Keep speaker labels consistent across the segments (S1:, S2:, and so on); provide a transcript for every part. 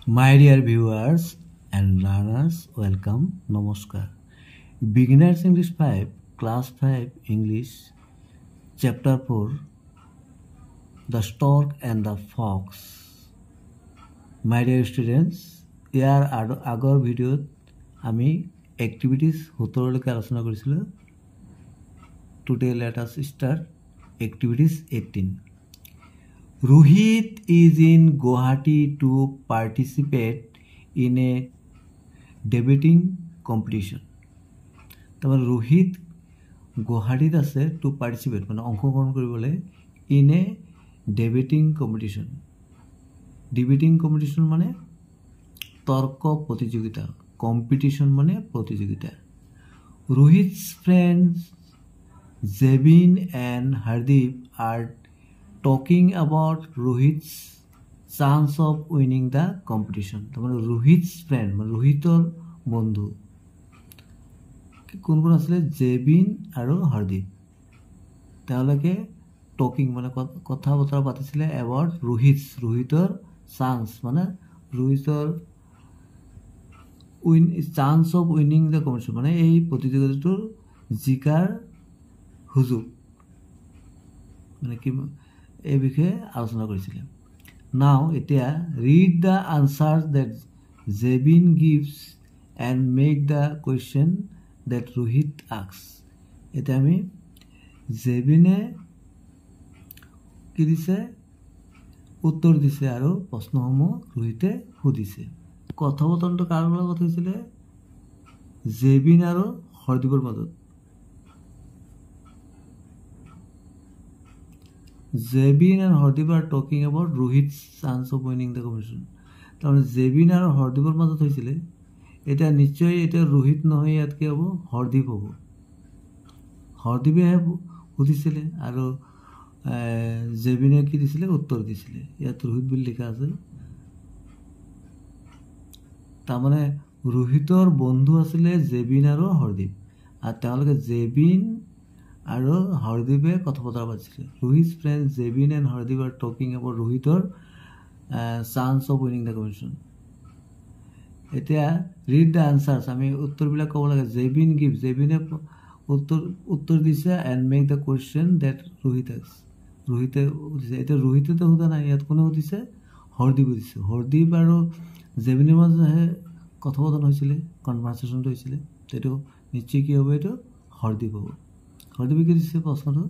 S1: My dear viewers and learners, welcome. Namaskar. Beginners English 5, Class 5 English, Chapter 4, The Stork and the Fox. My dear students, ইয়াৰ আগৰ ভিডিঅ'ত আমি activities 17 লৈকে আলোচনা কৰিছিলোঁ. Today let us start activities 18. Rohit is in Guwahati to participate in a debating competition. তাৰমানে ৰোহিত গুৱাহাটীত আছে to participate মানে অংশগ্ৰহণ কৰিবলৈ in a debating competition. Debating competition মানে তৰ্ক প্ৰতিযোগিতা, কম্পিটিশ্যন মানে প্ৰতিযোগিতা. Rohit's friends Zebin and Hardeep are talking about Rohit's chance of winning the competition. তাৰমানে Rohit's friend মানে ৰোহিতৰ বন্ধু কোন কোন আছিলে? জেবিন আৰু হৰদীপ. তেওঁলোকে টকিং মানে কথা বতৰা পাতিছিলে এবাউট ৰোহিতৰ চান্স মানে ৰোহিতৰ chance of winning the competition মানে এই প্ৰতিযোগিতাটোৰ জিকাৰ সুযোগ মানে কি এই বিষয়ে আলোচনা কৰিছিলে. নাও এতিয়া read the answers that Jebin gives and make the question that Rohit asks. এতিয়া আমি জেবিনে কি দিছে উত্তৰ দিছে আৰু প্ৰশ্নসমূহ ৰোহিতে সুধিছে. কথোপকথনটো কাৰ লগত হৈছিলে? জেবিন আৰু হৰদীপৰ মাজত. Jebin and Hardeep are talking about Rohit's chance of winning the competition. তাৰমানে জেবিন আৰু হৰদীপৰ মাজত হৈছিলে. এতিয়া নিশ্চয় এতিয়া ৰোহিত নহয়, ইয়াত কি হ'ব? হৰদীপ হ'ব. হৰদীপেহে সুধিছিলে আৰু জেবিনে কি দিছিলে? উত্তৰ দিছিলে. ইয়াত ৰোহিত বুলি লিখা আছে. তাৰমানে ৰোহিতৰ বন্ধু আছিলে জেবিন আৰু হৰদীপ আৰু তেওঁলোকে জেবিন আৰু হৰদীপে কথা বতৰা পাতিছিলে. Rohit's friends Zebin and Hardeep are talking about ৰোহিতৰ chance of winning the competition. এতিয়া ৰিড দ্য আনচাৰ্ছ আমি উত্তৰবিলাক ক'ব লাগে. জেবিন গিভ জেবিনে উত্তৰ দিছে and make the question that Rohit asks. ৰোহিতে সুধিছে. এতিয়া ৰোহিতেতো সোধা নাই, ইয়াত কোনে সুধিছে? হৰদীপে দিছে. হৰদীপ আৰু জেবিনৰ মাজতহে কথোপকথন হৈছিলে, কনভাৰ্চেশ্যনটো হৈছিলে. এইটো নিশ্চয় কি হ'ব? এইটো হৰদীপ হ'ব. হৰদীপে কি দিছে প্ৰশ্নটো?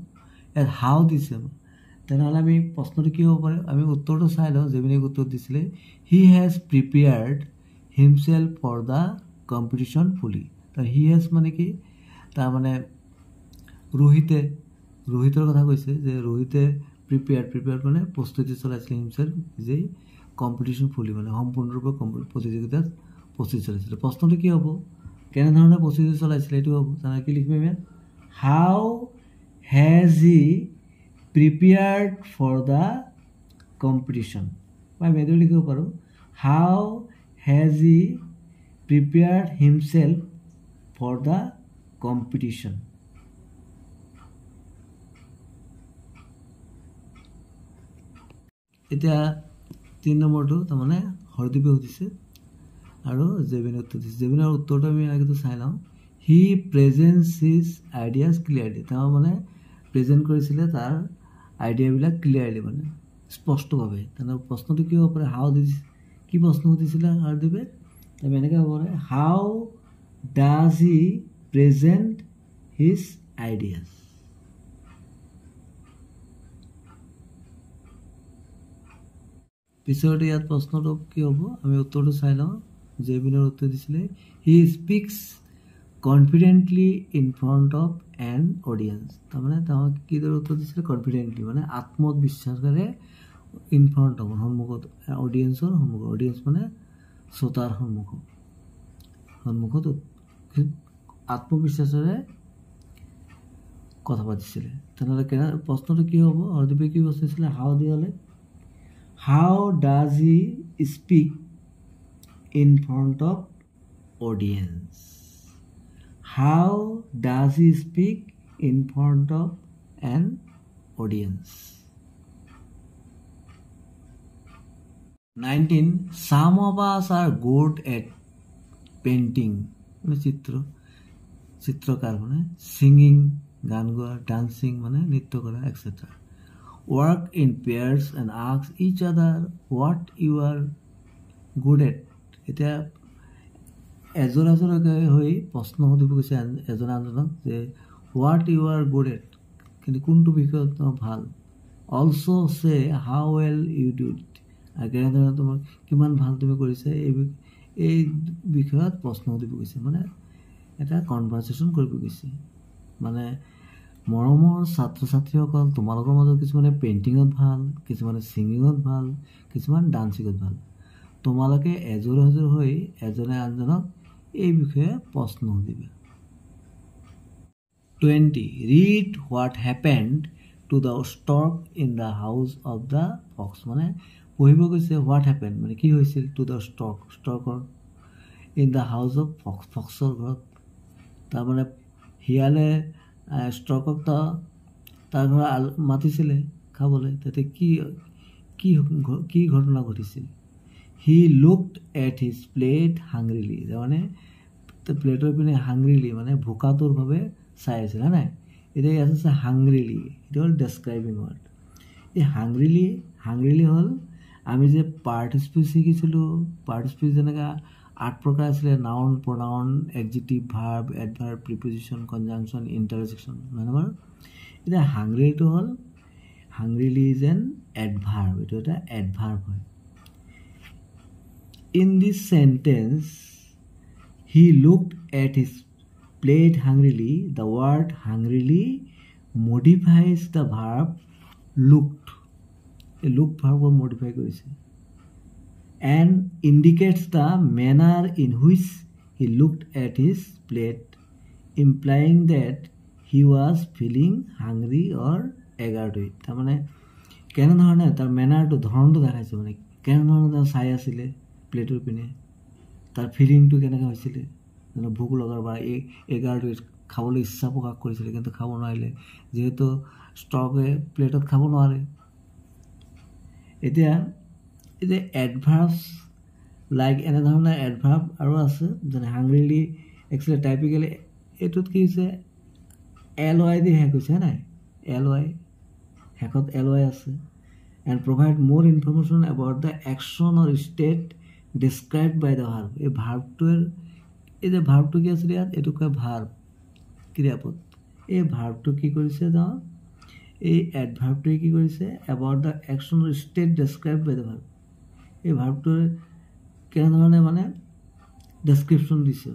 S1: ইয়াত হাউ দিছে. তেনেহ'লে আমি প্ৰশ্নটো কি হ'ব পাৰে? আমি উত্তৰটো চাই লওঁ. জেবিনে উত্তৰ দিছিলে he has prepared himself for the competition fully. He has মানে কি? তাৰমানে ৰোহিতৰ কথা কৈছে যে ৰোহিতে প্ৰিপেয়াৰ্ড মানে প্ৰস্তুতি চলাইছিলে হিমছেল্ফ যে কম্পিটিশ্যন ফুলি মানে সম্পূৰ্ণৰূপে প্ৰতিযোগিতাত প্ৰস্তুতি চলাইছিলে. প্ৰশ্নটো কি হ'ব? কেনেধৰণে প্ৰস্তুতি চলাইছিলে এইটো হ'ব. তেনেহ'লে কি লিখিম ইয়াত? How has he prepared for the competition? মই মেদুৰ লিখিব পাৰোঁ. How has he prepared himself for the competition? এতিয়া 3 নম্বৰটো তাৰমানে হৰদীপে সুধিছে আৰু জেবিনে উত্তৰ দিছে. জেবিনৰ উত্তৰটো আমি আগতে চাই লওঁ. হি প্ৰেজেণ্টছ হিজ আইডিয়াছ ক্লিয়াৰলি. তেওঁ মানে প্ৰেজেণ্ট কৰিছিলে তাৰ আইডিয়াবিলাক ক্লিয়াৰলি মানে স্পষ্টভাৱে. তেনেহ'লে প্ৰশ্নটো কি হ'ব পাৰে? হাউ দিছে. কি প্ৰশ্ন সুধিছিলে হৰদীপে? তাৰমানে এনেকৈ হ'ব পাৰে how does he present his ideas. পিছতে ইয়াত প্ৰশ্নটো কি হ'ব? আমি উত্তৰটো চাই লওঁ. জেবিনৰ উত্তৰ দিছিলে he speaks confidently in front of N audience. তাৰমানে তেওঁ কিদৰে উত্তৰ দিছিলে? কনফিডেণ্টলি মানে আত্মবিশ্বাসেৰে ইন ফ্ৰণ্ট অফ সন্মুখত অডিয়েঞ্চৰ সন্মুখত. অডিয়েঞ্চ মানে শ্ৰোতাৰ সন্মুখত আত্মবিশ্বাসেৰে কথা পাতিছিলে. তেনেহ'লে প্ৰশ্নটো কি হ'ব? হৰদীপে কি প্ৰশ্ন দিছিলে? হাউ দি হ'লে how does he speak in front of audience. How does he speak in front of an audience? 19. Some of us are good at painting, মানে চিত্রকার মানে singing, গান গোৱা, dancing মানে নৃত্য কৰা, etc. Work in pairs and ask each other what you are good at. এতিয়া এজনকে হৈ প্ৰশ্ন সুধিব গৈছে এজনে আনজনক যে what you are good at, কিন্তু কোনটো বিষয়ত ভাল। Also' say how well you do it, আৰু কেনেধৰণে তোমাৰ কিমান ভাল তুমি কৰিছা এই বিষয়ত প্ৰশ্ন সুধিব গৈছে, মানে এটা কনভাৰ্চেশ্যন কৰিব গৈছে। মানে মৰমৰ ছাত্ৰ ছাত্ৰীসকল, তোমালোকৰ মাজত কিছুমানে পেইণ্টিঙত ভাল, কিছুমানে ছিংগিঙত ভাল, কিছুমান ডান্সিঙত ভাল। তোমালোকে এযোৰ হৈ এজনে আনজনক এই বিষয়ে প্ৰশ্ন সুধিবা। 20. Read what happened to the stork in the house of the fox, মানে পঢ়িব গৈছে what happened মানে কি হৈছিল to the storker in the house of fox, ফক্সৰ ঘৰত। তাৰমানে শিয়ালে ষ্টৰ্কক তাৰ ঘৰত মাতিছিলে খাবলৈ, তাতে কি ঘটনা ঘটিছিল। He looked at his plate hungrily, তাৰমানে প্লেটৰ পিনে হাংগ্ৰিলি মানে ভোকাতুৰভাৱে চাই আছিল, হয় নাই। এতিয়া ইয়াত আছে হাংগ্ৰিলি, এইটো হ'ল ডেছক্ৰাইবিং ৱৰ্ড। এই হাংগ্ৰিলি হ'ল আমি যে পাৰ্টিচিপিউট শিকিছিলোঁ, পাৰ্টিচিপিউট যেনেকৈ 8 প্ৰকাৰ আছিলে, নাউন, প্ৰনাউন, এডজেক্টিভ, ভাৰ্ব, এডভাৰ্ব, প্ৰিপজিশ্যন, কনজাংশ্যন, ইণ্টাৰজেকশ্যন, নহয় বাৰু। এতিয়া হাংগ্ৰিলিটো হ'ল হাংগ্ৰিলি ইজ এন এডভাৰ্ব, এইটো এটা এডভাৰ্ব হয়। In this sentence, he looked at his plate hungrily. The word hungrily modifies the verb looked. A look verb modify কৰিছে and indicates the manner in which he looked at his plate, implying that he was feeling hungry or eager to eat. তাৰমানে কেনেধৰণে তাৰ মেনাৰটো, ধৰণটো দেখাইছে, মানে কেনেধৰণে তেওঁ চাই আছিলে প্লেটৰ পিনে, তাৰ ফিলিংটো কেনেকৈ হৈছিলে, মানে ভোক লগাৰ বা এগাৰটো খাবলৈ ইচ্ছা প্ৰকাশ কৰিছিলে কিন্তু খাব নোৱাৰিলে, যিহেতু ষ্টৰ্কে প্লেটত খাব নোৱাৰে। এতিয়া এডভাৰ্বছ লাইক এনেধৰণৰ এডভাৰ্ব আৰু আছে, যেনে হাংগ্ৰিলি একচুৱেলি টাইপিকেলি এইটোত কি হৈছে LY দি শেষ হৈছে নাই, LY শেষত LY আছে। and provide more information about the action or state described by the verb. এই ভাৰ্বটোৰ এই যে ভাৰ্বটো কি আছিলে ইয়াত, এইটো কয় ভাৰ্ব, ক্ৰিয়াপদ। এই ভাৰ্বটো কি কৰিছে এই এডভাৰ্বটোৱে কি কৰিছে about the action or state described by the verb, এই ভাৰ্বটোৰ কেনেধৰণে মানে ডেছক্ৰিপশ্যন দিছে।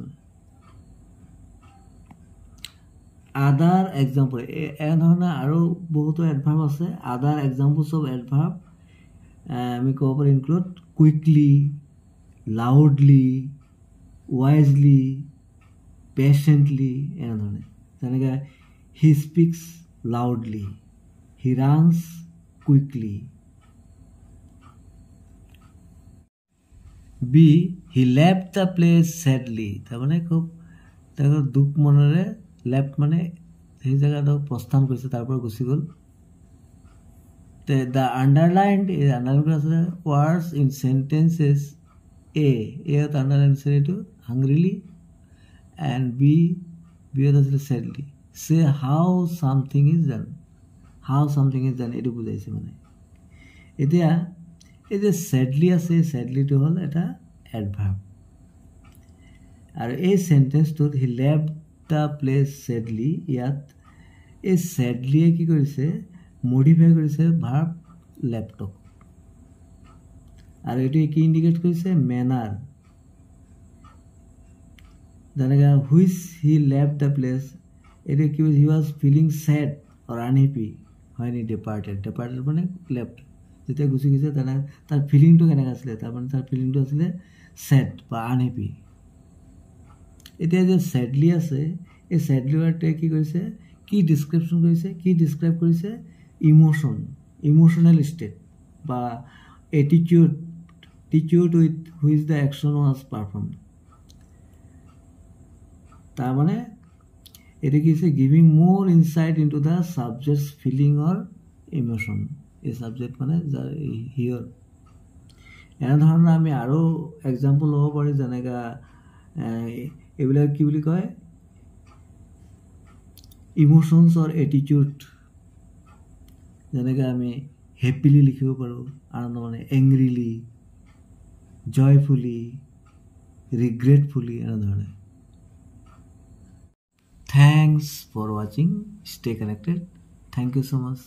S1: আদাৰ এক্সাম্পল, এনেধৰণে আৰু বহুতো এডভাৰ্ব আছে। আদাৰ এক্সাম্পলছ অফ এডভাৰ্ব আমি ক'ব পাৰোঁ include quickly, loudly, wisely, patiently, এনেধৰণে। যেনেকৈ he speaks loudly, he runs quickly. বি he left the place sadly, তাৰমানে খুব তেওঁ দুখ মনেৰে, লেফ্ট মানে সেই জেগাটো প্ৰস্থান কৰিছে, তাৰ পৰা গুচি গ'ল। দ্য আণ্ডাৰলাইন আছে ৱাৰ্ডছ ইন চেণ্টেঞ্চেছ এত আণ্ডাৰলাইন আছে এইটো হাংগ্ৰিলি, এণ্ড বিত আছিলে ছেডলি। চে হাউ চামথিং ইজ ডান, এইটো বুজাইছে মানে। এতিয়া এই যে ছেডলি আছে, ছেডলিটো হ'ল এটা এডভাৰ্ব, আৰু এই চেণ্টেঞ্চটোত হি লেফ্ট দ্য প্লেচ ছেডলি, ইয়াত এই ছেডলিয়ে কি কৰিছে মডিফাই কৰিছে ভাৰ্ব লেফ্টক, আৰু এইটোৱে কি ইণ্ডিকেট কৰিছে মেনাৰ। যেনেকৈ which he left the place, এইটো কি he was feeling sad or unhappy হয় নি ডিপাৰ্টেড মানে লেফ্ট, যেতিয়া গুচি গৈছে তেনে তাৰ ফিলিংটো কেনেকৈ আছিলে, তাৰমানে তাৰ ফিলিংটো আছিলে ছেড বা আনহেপি। এতিয়া যে ছেডলি আছে, এই ছেডলি ৱাৰ্ডটোৱে কি কৰিছে, কি ডিছক্ৰিপশ্যন কৰিছে, কি ডিছক্ৰাইব কৰিছে ইমোশ্যনেল ষ্টেট বা attitude with which the action was perform. তাৰমানে এইটো কি হৈছে giving more insight into the subject's feeling or emotion, এই ছাবজেক্ট মানে যাৰ হিয়ৰ। এনেধৰণৰ আমি আৰু এক্সাম্পল ল'ব পাৰি, যেনেকৈ এইবিলাক কি বুলি কয়, ইম'শ্যনছ অৰ এটিটিউড। যেনেকৈ আমি হেপিলি লিখিব পাৰোঁ, আনন্দ মানে, এংগ্ৰিলি, জয়ফুলি, ৰিগ্ৰেটফুলি, এনেধৰণে। Thanks for watching. Stay connected. Thank you so much.